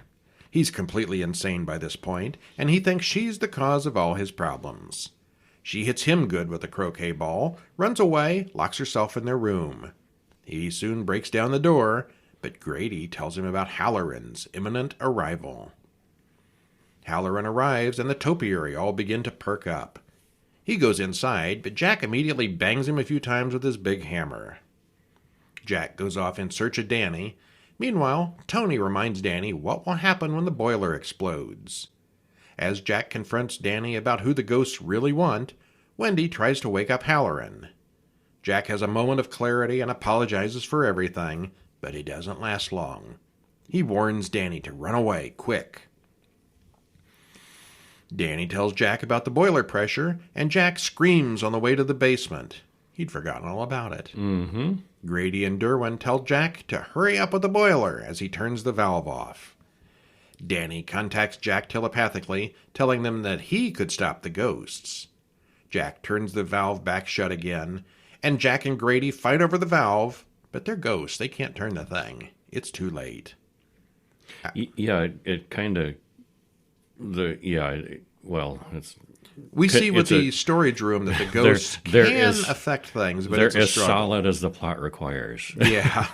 He's completely insane by this point, and he thinks she's the cause of all his problems. She hits him good with a croquet ball, runs away, locks herself in their room. He soon breaks down the door, but Grady tells him about Halloran's imminent arrival. Halloran arrives, and the topiary all begin to perk up. He goes inside, but Jack immediately bangs him a few times with his big hammer. Jack goes off in search of Danny. Meanwhile, Tony reminds Danny what will happen when the boiler explodes. As Jack confronts Danny about who the ghosts really want, Wendy tries to wake up Halloran. Jack has a moment of clarity and apologizes for everything, but he doesn't last long. He warns Danny to run away, quick. Danny tells Jack about the boiler pressure, and Jack screams on the way to the basement. He'd forgotten all about it. Mm-hmm. Grady and Derwin tell Jack to hurry up with the boiler as he turns the valve off. Danny contacts Jack telepathically, telling them that he could stop the ghosts. Jack turns the valve back shut again, and Jack and Grady fight over the valve, but they're ghosts. They can't turn the thing. It's too late. Yeah, it kind of... it's... We see with it's a- the storage room that the ghosts there can is- affect things, but They're it's a as struggle. solid as the plot requires. Yeah.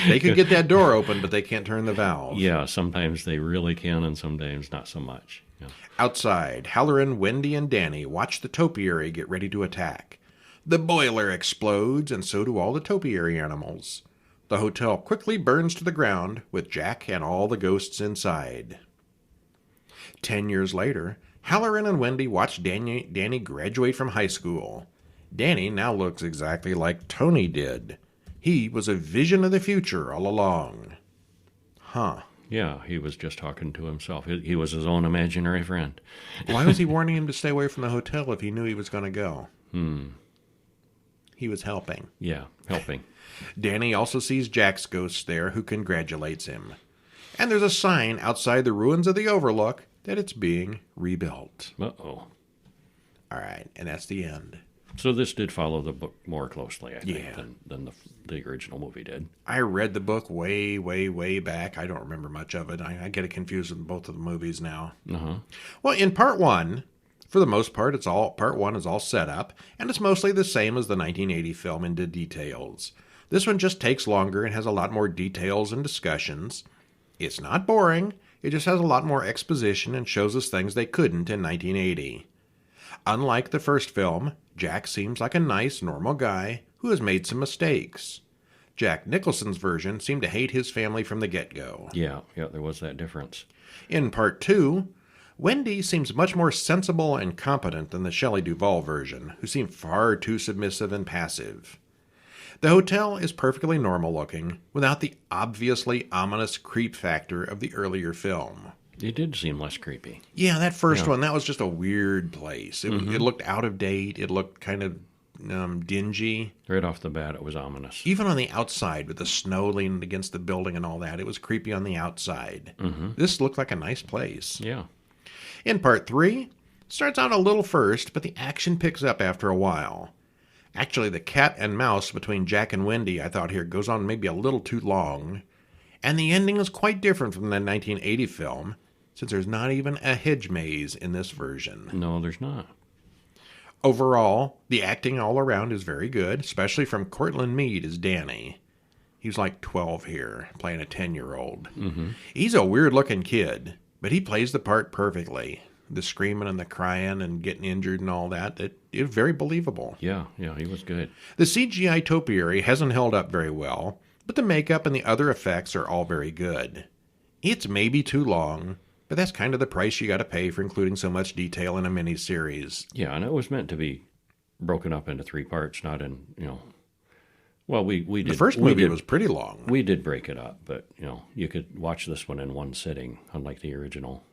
They could get that door open, but they can't turn the valve. Yeah, sometimes they really can, and sometimes not so much. Yeah. Outside, Halloran, Wendy, and Danny watch the topiary get ready to attack. The boiler explodes, and so do all the topiary animals. The hotel quickly burns to the ground, with Jack and all the ghosts inside. 10 years later, Halloran and Wendy watch Danny graduate from high school. Danny now looks exactly like Tony did. He was a vision of the future all along. Huh. Yeah, he was just talking to himself. He was his own imaginary friend. Why was he warning him to stay away from the hotel if he knew he was going to go? He was helping. Yeah, helping. Danny also sees Jack's ghost there, who congratulates him. And there's a sign outside the ruins of the Overlook that it's being rebuilt. Uh-oh. All right, and that's the end. So this did follow the book more closely, I think, Yeah. than the original movie did. I read the book way, way, way back. I don't remember much of it. I get it confused with both of the movies now. Uh-huh. Well, in part one, for the most part, part one is all set up, and it's mostly the same as the 1980 film in the details. This one just takes longer and has a lot more details and discussions. It's not boring. It just has a lot more exposition and shows us things they couldn't in 1980. Unlike the first film, Jack seems like a nice, normal guy who has made some mistakes. Jack Nicholson's version seemed to hate his family from the get-go. Yeah, there was that difference. In part two, Wendy seems much more sensible and competent than the Shelley Duvall version, who seemed far too submissive and passive. The hotel is perfectly normal looking, without the obviously ominous creep factor of the earlier film. It did seem less creepy. Yeah, that first Yeah. one, that was just a weird place. It looked out of date. It looked kind of dingy. Right off the bat, it was ominous. Even on the outside, with the snow leaning against the building and all that, it was creepy on the outside. This looked like a nice place. Yeah. In part three, starts out a little first, but the action picks up after a while. Actually, the cat and mouse between Jack and Wendy, I thought here, goes on maybe a little too long. And the ending is quite different from the 1980 film, since there's not even a hedge maze in this version. No, there's not. Overall, the acting all around is very good, especially from Cortland Mead as Danny. He's like 12 here, playing a 10-year-old. Mm-hmm. He's a weird-looking kid, but he plays the part perfectly. The screaming and the crying and getting injured and all that, it is very believable. Yeah, he was good. The CGI topiary hasn't held up very well, but the makeup and the other effects are all very good. It's maybe too long, but that's kind of the price you got to pay for including so much detail in a miniseries. Yeah, and it was meant to be broken up into 3 parts, not in, Well, we did. The first movie was pretty long. We did break it up, but, you could watch this one in one sitting, unlike the original.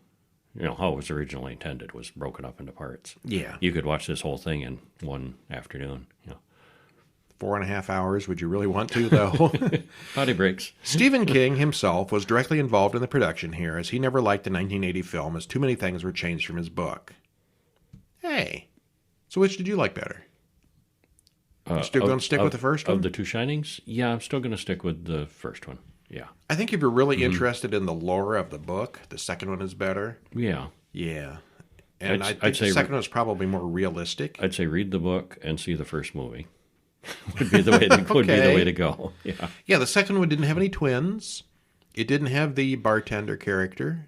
How it was originally intended was broken up into parts. Yeah. You could watch this whole thing in one afternoon. 4.5 hours. Would you really want to, though? Body breaks. Stephen King himself was directly involved in the production here, as he never liked the 1980 film, as too many things were changed from his book. Hey. So which did you like better? You still going to stick with the first one? Of the two Shinings? Yeah, I'm still going to stick with the first one. Yeah. I think if you're really interested in the lore of the book, the second one is better. Yeah. Yeah. And I'd I think say the second one is probably more realistic. I'd say read the book and see the first movie. would be the way to go. Yeah. Yeah, the second one didn't have any twins. It didn't have the bartender character.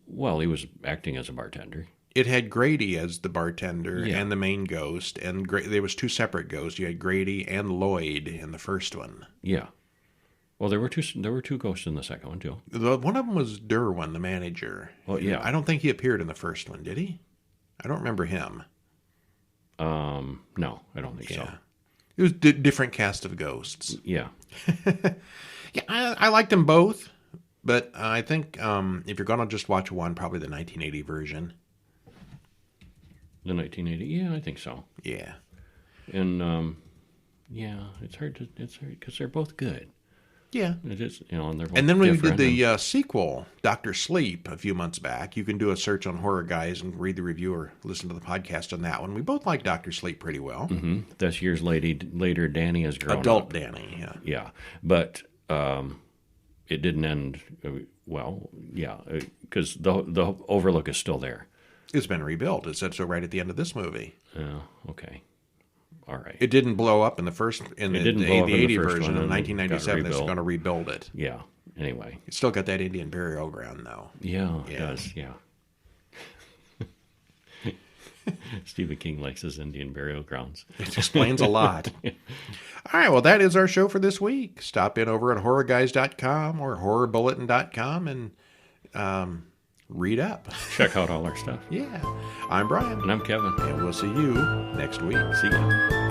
Well, he was acting as a bartender. It had Grady as the bartender and the main ghost, and there was 2 separate ghosts. You had Grady and Lloyd in the first one. Yeah. Well, there were two ghosts in the second one too. One of them was Derwin, the manager. Well, yeah. I don't think he appeared in the first one, did he? I don't remember him. No, I don't think so. It was different cast of ghosts. Yeah. Yeah, I liked them both, but I think if you're going to just watch one, probably the 1980 version. The 1980? Yeah, I think so. Yeah. And, it's hard because they're both good. Yeah. It is, and they're both And then when we did different the sequel, Dr. Sleep, a few months back, you can do a search on Horror Guys and read the review or listen to the podcast on that one. We both like Dr. Sleep pretty well. Mm-hmm. That's years later, Danny has grown Adult up. Danny, yeah. Yeah, but it didn't end well. Yeah, because the Overlook is still there. It's been rebuilt. It said so right at the end of this movie. Oh, okay. All right. It didn't blow up in the first, the 80 version. In and 1997, it's rebuilt. going to rebuild it. Yeah. Anyway. It's still got that Indian burial ground, though. Yeah, it does. Yeah. Stephen King likes his Indian burial grounds. It explains a lot. All right, well, that is our show for this week. Stop in over at horrorguys.com or horrorbulletin.com and read up. Check out all our stuff. Yeah. I'm Brian. And I'm Kevin. And we'll see you next week. See ya.